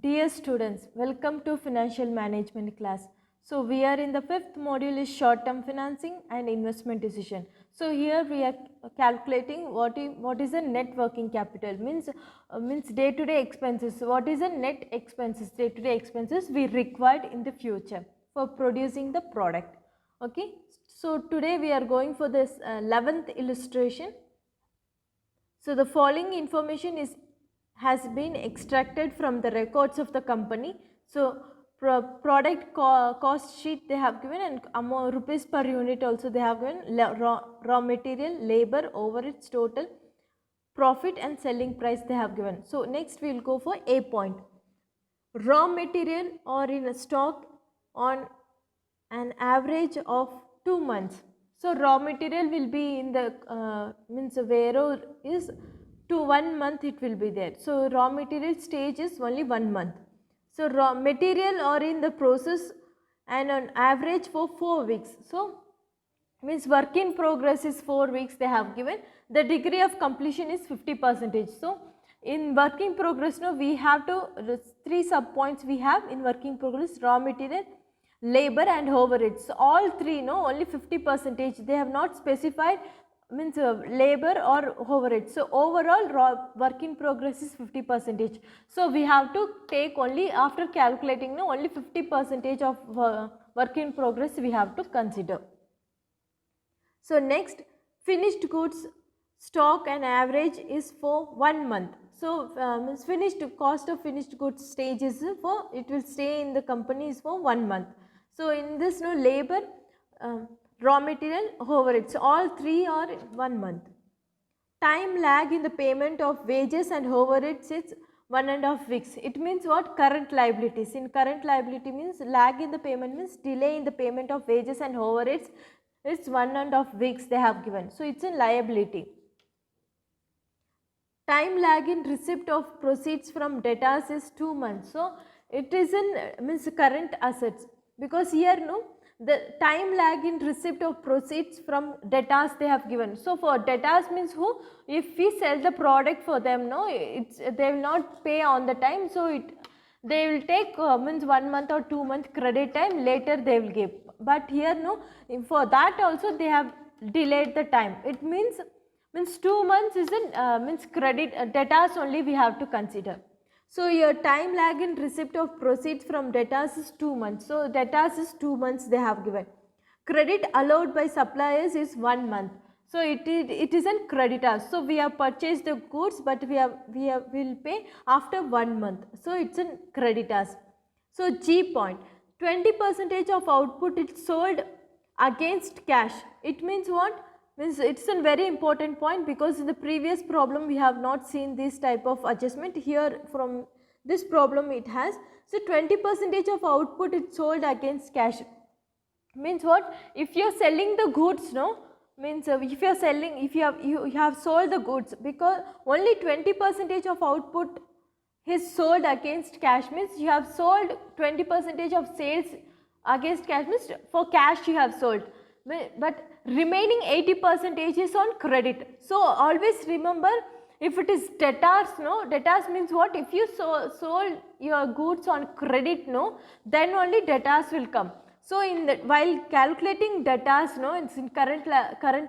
Dear students, welcome to financial management class. So we are in the fifth module is short term financing and investment decision. So here we are calculating what is a net working capital means day to day expenses. What is a net expenses, day to day expenses we required in the future for producing the product. Okay. So today we are going for this 11th illustration. So the following information has been extracted from the records of the company. So product cost sheet they have given, and amount rupees per unit also they have given, raw material, labor, overheads total, profit and selling price they have given. So next we will go for A point. Raw material or in a stock on an average of 2 months. So raw material will be in the means warehouse is to 1 month it will be there. So raw material stage is only 1 month. So raw material or in the process and on average for 4 weeks. So means work in progress is 4 weeks they have given. The degree of completion is 50%. So in work in progress no, we have to 3 sub points we have in work in progress: raw material, labor and overheads. So all three no, only 50%, they have not specified means labor or overhead. So overall raw work in progress is 50%. So we have to take only after calculating no, only 50% of work in progress we have to consider. So next, finished goods stock and average is for 1 month. So finished cost of finished goods stage is for, it will stay in the company is for 1 month. So in this no, labor, raw material, overheads, all three are 1 month. Time lag in the payment of wages and overheads is 1.5 weeks. It means what? Current liabilities. In current liability means lag in the payment means delay in the payment of wages and overheads. It's 1.5 weeks they have given. So it's a liability. Time lag in receipt of proceeds from debtors is 2 months. So it is in means current assets, because here no, the time lag in receipt of proceeds from debtors they have given. So for debtors means who, if we sell the product for them no, they will not pay on the time. So they will take means 1 month or 2 month credit time, later they will give. But here no, for that also they have delayed the time. It means 2 months isn't means credit debtors only we have to consider. So your time lag in receipt of proceeds from debtors is 2 months. So debtors is 2 months they have given. Credit allowed by suppliers is 1 month. So it isn't creditors. So we have purchased the goods, but we will pay after 1 month. So it's in creditors. So G point, 20% of output is sold against cash. It means what? Means it's a very important point, because in the previous problem we have not seen this type of adjustment. Here from this problem it has. So 20% of output is sold against cash. Means what? If you are selling the goods no, means if you are selling, if you have sold the goods, because only 20% of output is sold against cash, means you have sold 20% of sales against cash, means for cash you have sold, but remaining 80% is on credit. So always remember, if it is debtors no, debtors means what? If you sold your goods on credit no, then only debtors will come. So in the, while calculating debtors no, it's in current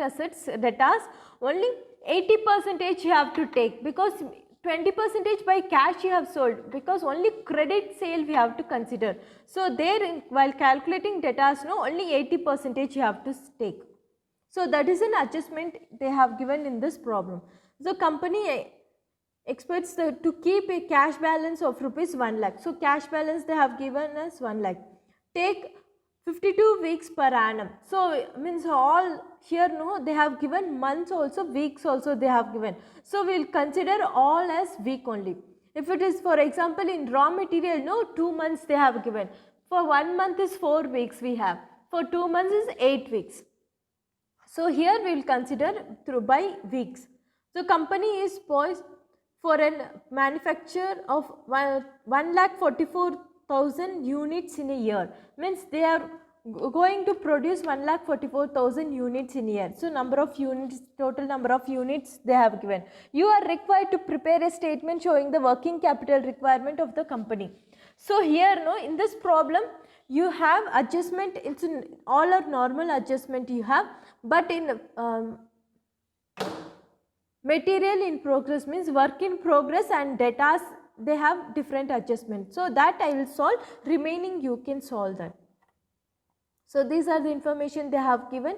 assets debtors, only 80% you have to take, because 20% by cash you have sold, because only credit sale we have to consider. So there while calculating debtors no, only 80% you have to take. So that is an adjustment they have given in this problem. So company expects to keep a cash balance of rupees 1 lakh. So cash balance they have given us 1 lakh. Take 52 weeks per annum. So means all here no, they have given months also, weeks also they have given. So we will consider all as week only. If it is for example in raw material no, 2 months they have given. For 1 month is 4 weeks we have. For 2 months is 8 weeks. So here we will consider through by weeks. So company is poised for a manufacture of 1,44,000 units in a year. Means they are going to produce 1,44,000 units in a year. So number of units, total number of units they have given. You are required to prepare a statement showing the working capital requirement of the company. So here in this problem you have adjustment, it's all are normal adjustment you have, but in material in progress means work in progress and debtors, they have different adjustments. So that I will solve, remaining you can solve that. So these are the information they have given.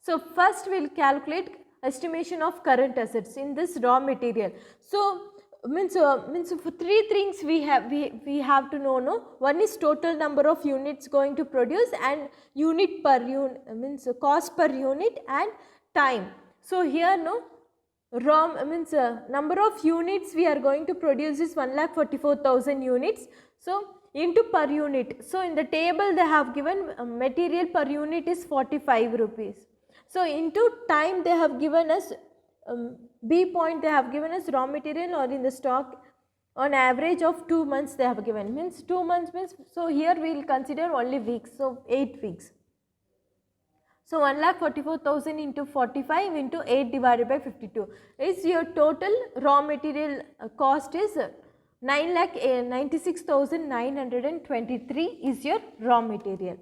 So first we will calculate estimation of current assets in this raw material. So means for three things we have to know. One is total number of units going to produce, and unit per unit means cost per unit, and time. So here raw means number of units we are going to produce is 1,44,000 units. So into per unit. So in the table they have given material per unit is 45 rupees. So into time they have given us B point, they have given us raw material or in the stock on average of 2 months they have given, means 2 months means, so here we will consider only weeks, so 8 weeks. So 1,44,000 into 45 into 8 divided by 52 is your total raw material cost is 9,96,923 is your raw material.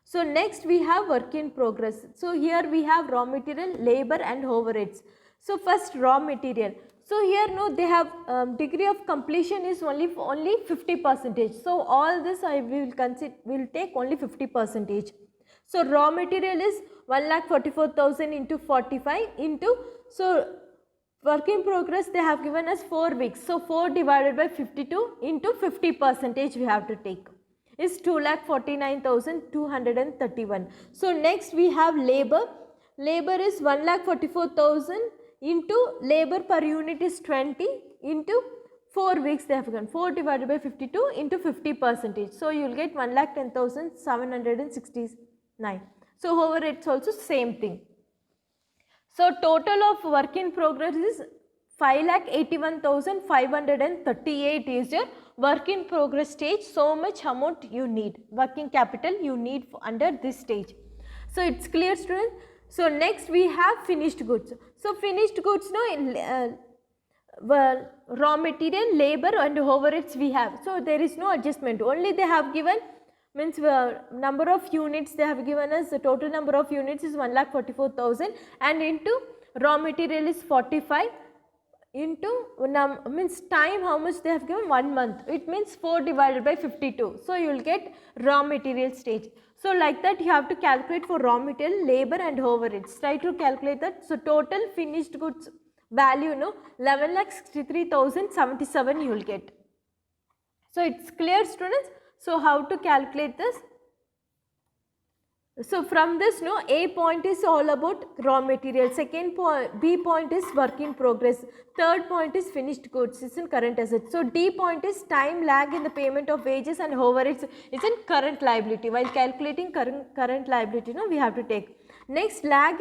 So next we have work in progress. So here we have raw material, labor and overheads. So first raw material. So here they have degree of completion is only 50%. So all this I will consider, will take only 50%. So raw material is 1,44,000 into 45 into, so work in progress they have given us 4 weeks. So 4 divided by 52 into 50% we have to take is 2,49,231. So next we have labor. Labor is 1,44,000 into labor per unit is 20 into 4 weeks they have given, 4 divided by 52 into 50%. So you will get 1,10,769. So however it's also same thing. So total of work in progress is 5,81,538 is your work in progress stage. So much amount you need, working capital you need under this stage. So it's clear, students. So next we have finished goods. So finished goods in raw material, labor and overheads we have. So there is no adjustment, only they have given means number of units they have given us, the total number of units is 1,44,000 and into raw material is 45 into means time how much they have given, 1 month, it means 4 divided by 52. So you will get raw material stage. So like that you have to calculate for raw material, labor and overheads. Try to calculate that. So total finished goods value 11,63,077 you will get. So it's clear, students. So how to calculate this? So from this A point is all about raw material, second point, B point is work in progress, third point is finished goods, it's in current assets. So D point is time lag in the payment of wages and overheads, it's in current liability. While calculating current liability we have to take. Next time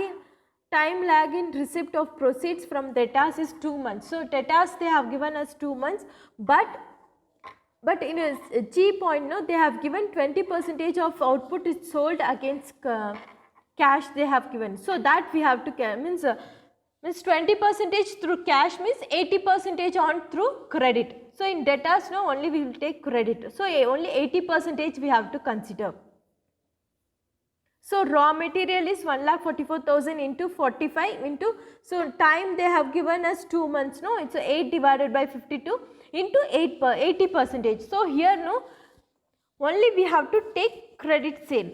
lag in receipt of proceeds from debtors is 2 months. So debtors they have given us 2 months, but in a G point they have given 20% of output is sold against cash they have given. So that we have to means 20% through cash means 80% on through credit. So in debtors only we will take credit. So only 80% we have to consider. So raw material is 1,44,000 into 45 into, so time they have given us 2 months, it's 8 divided by 52 into 80%. So here only we have to take credit sale.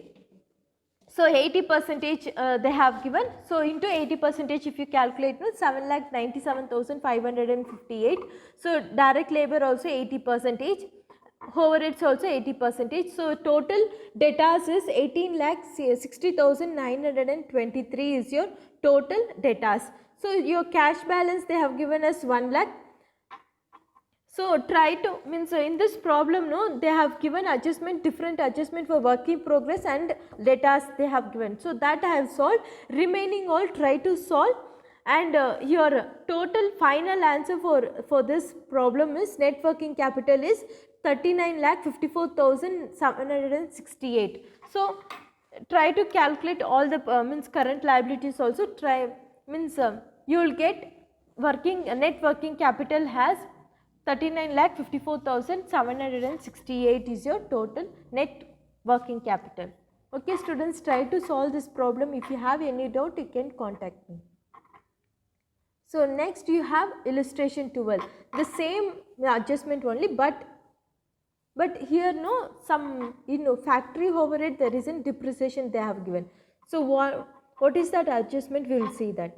So 80% they have given. So into 80% if you calculate 7,97,558. So direct labor also 80%. Overheads also 80%. So total debtors is 18,60,923 is your total debtors. So your cash balance they have given us 1 lakh. So try to means in this problem they have given adjustment, different adjustment for work in progress and debtors they have given. So that I have solved. Remaining all try to solve. And your total final answer for this problem is net working capital is 39,54,768. So try to calculate all the means current liabilities also. Try means you will get net working capital has 39,54,768 is your total net working capital. Okay students, try to solve this problem. If you have any doubt, you can contact me. So next you have illustration 12, the same adjustment only, but here no some factory overhead there is a depreciation they have given. So what is that adjustment? We will see that.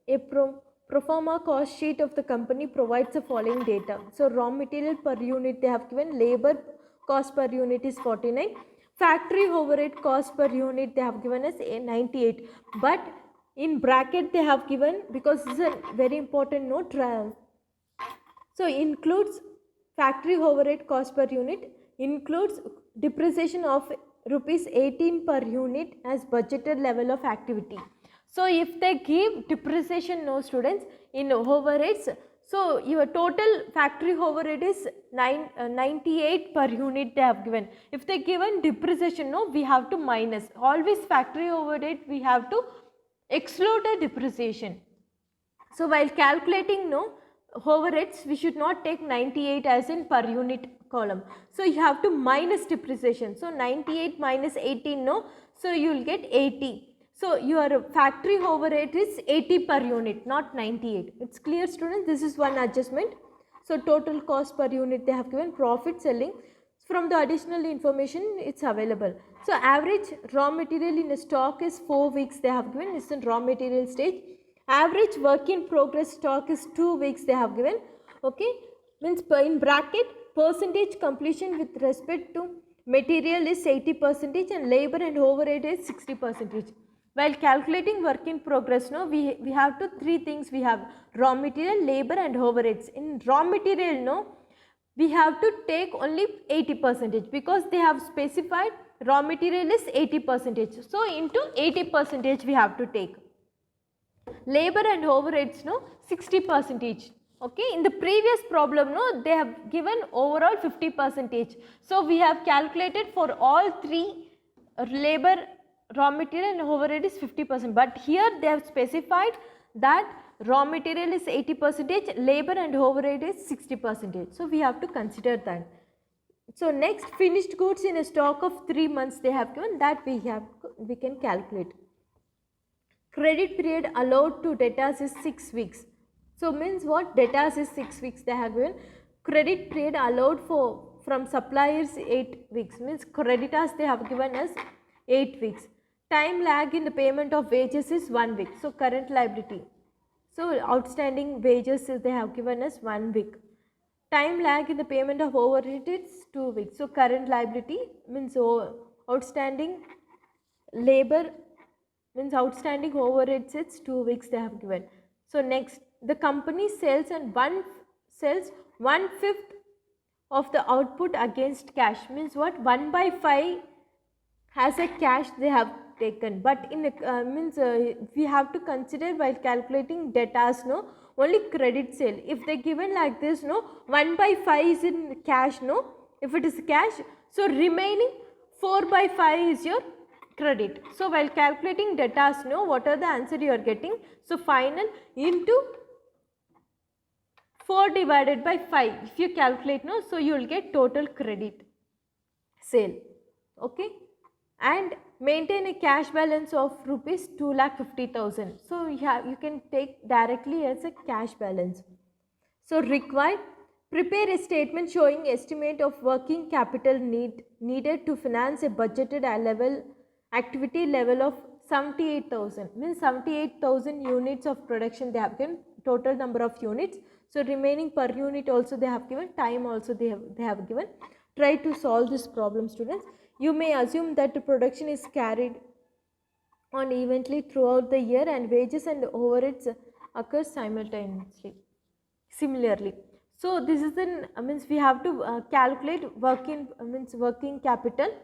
A pro forma cost sheet of the company provides the following data. So raw material per unit they have given, labor cost per unit is 49, factory overhead cost per unit they have given as 98, but in bracket they have given, because this is a very important note, so includes factory overhead cost per unit, includes depreciation of rupees 18 per unit as budgeted level of activity. So if they give depreciation, no students, in overheads, so your total factory overhead is 98 per unit they have given. If they given depreciation, no, we have to minus. Always factory overhead we have to exclude the depreciation. So while calculating overheads, we should not take 98 as in per unit column. So you have to minus depreciation. So 98 minus 18, so you will get 80. So your factory overhead is 80 per unit, not 98. It's clear students, this is one adjustment. So total cost per unit they have given, profit selling. From the additional information it's available. So average raw material in a stock is 4 weeks they have given, it's in raw material stage. Average work in progress stock is 2 weeks they have given. Okay, means in bracket percentage completion with respect to material is 80% and labor and overhead is 60%. While calculating work in progress, we have three things we have: raw material, labor and overheads. In raw material, we have to take only 80% because they have specified raw material is 80%. So into 80% we have to take. Labor and overheads 60%. Okay, in the previous problem they have given overall 50%. So we have calculated for all three, labor, raw material and overhead is 50%, but here they have specified that raw material is 80%, labor and overhead is 60%. So we have to consider that. So next, finished goods in a stock of 3 months they have given, that we can calculate. Credit period allowed to debtors is 6 weeks. So means what? Debtors is 6 weeks they have given. Credit period allowed from suppliers 8 weeks, means creditors they have given us 8 weeks. Time lag in the payment of wages is 1 week. So current liability. So outstanding wages they have given us 1 week. Time lag in the payment of overhead is 2 weeks. So current liability means outstanding labor means outstanding overheads it's 2 weeks they have given. So next, the company sells and sells 1/5 of the output against cash, means what? 1/5 has a cash they have taken, but in we have to consider while calculating debtors only credit sale. If they given like this 1/5 is in cash, if it is cash, so remaining 4/5 is your credit. So while calculating debtors what are the answer you are getting? So final into 4 divided by 5, if you calculate so you will get total credit sale. Okay, and maintain a cash balance of rupees 2,50,000. So you can take directly as a cash balance. So required, prepare a statement showing estimate of working capital needed to finance a budgeted activity level of 78,000, means 78,000 units of production they have given, total number of units. So remaining per unit also they have given, time also they have given. Try to solve this problem students. You may assume that the production is carried on evenly throughout the year and wages and overheads occur simultaneously. Similarly, so this is means we have to calculate working capital.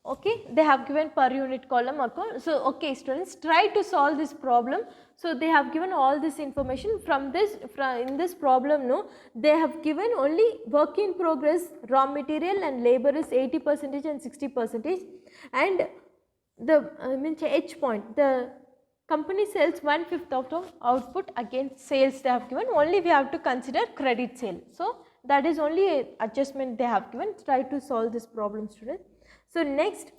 Okay, they have given per unit column account. So okay students, try to solve this problem. So they have given all this information in this problem they have given only work in progress, raw material and labor is 80% and 60%, and the means H point, the company sells 1/5 of the output against sales they have given, only we have to consider credit sale. So that is only a adjustment they have given. Try to solve this problem, students. So next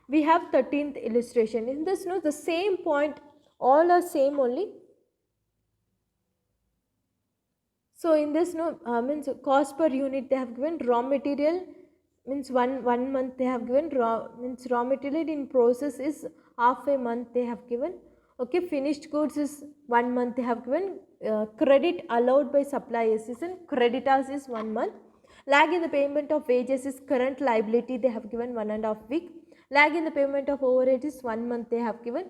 we have 13th illustration. In this, no, the same point, all are same only. So in this, no, means cost per unit they have given, raw material means one month they have given, raw material in process is half a month they have given. Okay, finished goods is 1 month they have given, credit allowed by suppliers is in creditors is 1 month, lag in the payment of wages is current liability they have given 1.5 week, lag in the payment of overhead is 1 month they have given.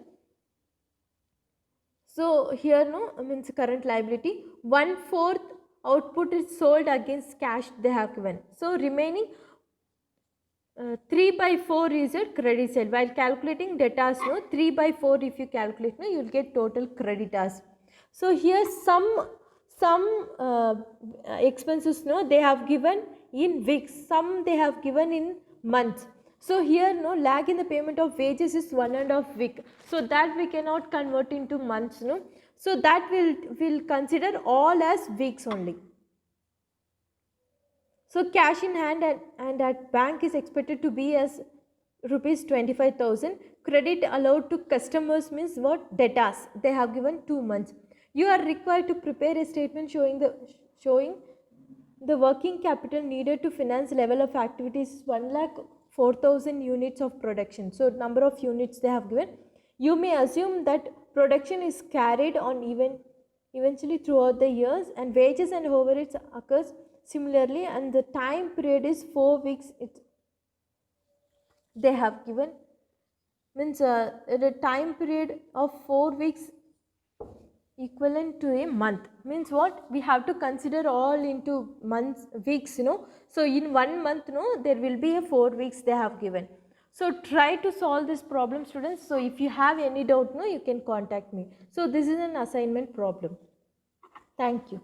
So here, no, means current liability, 1/4 output is sold against cash they have given. So remaining 3/4 is your credit sale. While calculating debtors, no, 3/4 if you calculate, no, you will get total creditors. So here some expenses, no, they have given in weeks, some they have given in months. So here, no, lag in the payment of wages is 1.5 week. So that we cannot convert into months, no. So that will consider all as weeks only. So cash in hand and at bank is expected to be as rupees 25,000. Credit allowed to customers means what? Debtors. They have given 2 months. You are required to prepare a statement showing the working capital needed to finance level of activities 1,04,000 units of production. So number of units they have given. You may assume that production is carried on eventually throughout the years, and wages and overheads occurs similarly, and the time period is 4 weeks. They have given means the time period of 4 weeks equivalent to a month, means what? We have to consider all into months, weeks, you know. So in 1 month, no, there will be a 4 weeks they have given. So try to solve this problem, students. So if you have any doubt, no, you can contact me. So this is an assignment problem. Thank you.